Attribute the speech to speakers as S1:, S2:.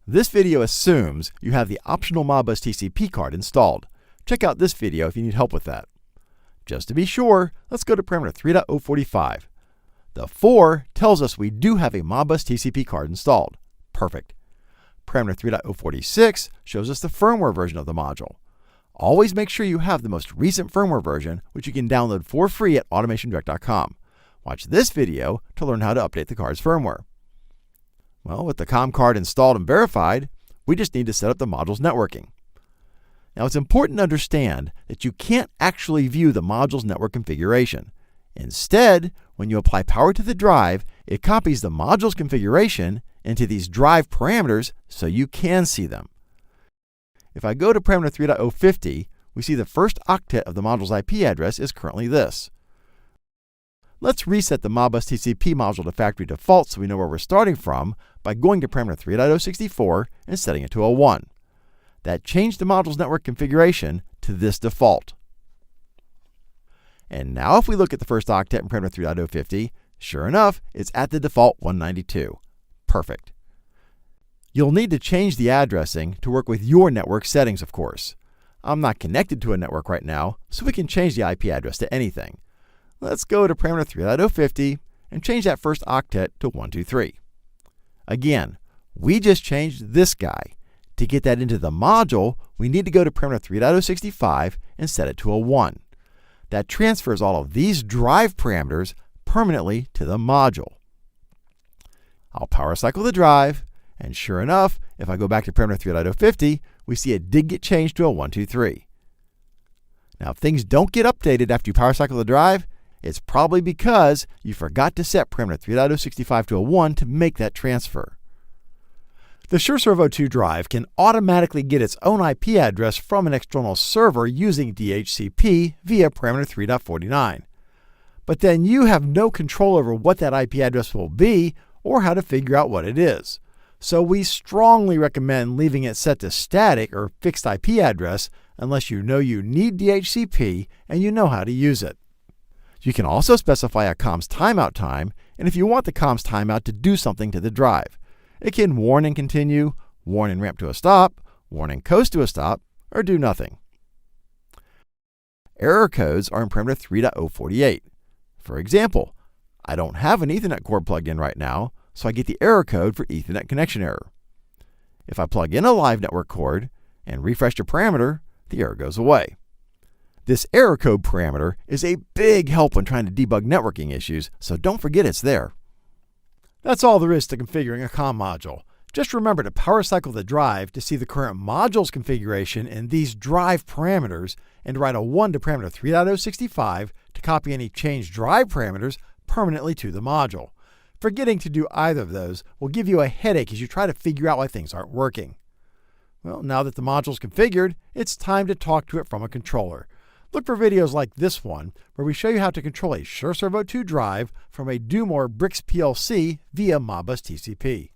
S1: This video assumes you have the optional Modbus TCP card installed. Check out this video if you need help with that. Just to be sure, let's go to parameter 3.045. The 4 tells us we do have a Modbus TCP card installed. Perfect. Parameter 3.046 shows us the firmware version of the module. Always make sure you have the most recent firmware version, which you can download for free at automationdirect.com. Watch this video to learn how to update the card's firmware. Well, with the COM card installed and verified, we just need to set up the module's networking. Now, it's important to understand that you can't actually view the module's network configuration. Instead, when you apply power to the drive, it copies the module's configuration into these drive parameters so you can see them. If I go to parameter 3.050, we see the first octet of the module's IP address is currently this. Let's reset the Modbus TCP module to factory default so we know where we're starting from by going to parameter 3.064 and setting it to a 1. That changed the module's network configuration to this default. And now if we look at the first octet in parameter 3.050, sure enough, it's at the default 192. Perfect. You'll need to change the addressing to work with your network settings, of course. I'm not connected to a network right now, so we can change the IP address to anything. Let's go to parameter 3.050 and change that first octet to 123. Again, we just changed this guy. To get that into the module, we need to go to parameter 3.065 and set it to a 1. That transfers all of these drive parameters permanently to the module. I'll power cycle the drive, and sure enough, if I go back to parameter 3.050, we see it did get changed to a 123. Now, if things don't get updated after you power cycle the drive, it's probably because you forgot to set parameter 3.065 to a 1 to make that transfer. The SureServo2 drive can automatically get its own IP address from an external server using DHCP via parameter 3.49. But then you have no control over what that IP address will be or how to figure out what it is. So we strongly recommend leaving it set to static or fixed IP address unless you know you need DHCP and you know how to use it. You can also specify a comms timeout time, and if you want the comms timeout to do something to the drive. It can warn and continue, warn and ramp to a stop, warn and coast to a stop, or do nothing. Error codes are in parameter 3.048. For example, I don't have an Ethernet cord plugged in right now, so I get the error code for Ethernet connection error. If I plug in a live network cord and refresh the parameter, the error goes away. This error code parameter is a big help when trying to debug networking issues, so don't forget it's there. That's all there is to configuring a COM module. Just remember to power cycle the drive to see the current module's configuration in these drive parameters and to write a 1 to parameter 3.065 to copy any changed drive parameters permanently to the module. Forgetting to do either of those will give you a headache as you try to figure out why things aren't working. Well, now that the module is configured, it's time to talk to it from a controller. Look for videos like this one, where we show you how to control a SureServo2 drive from a DoMore Bricks PLC via Modbus TCP.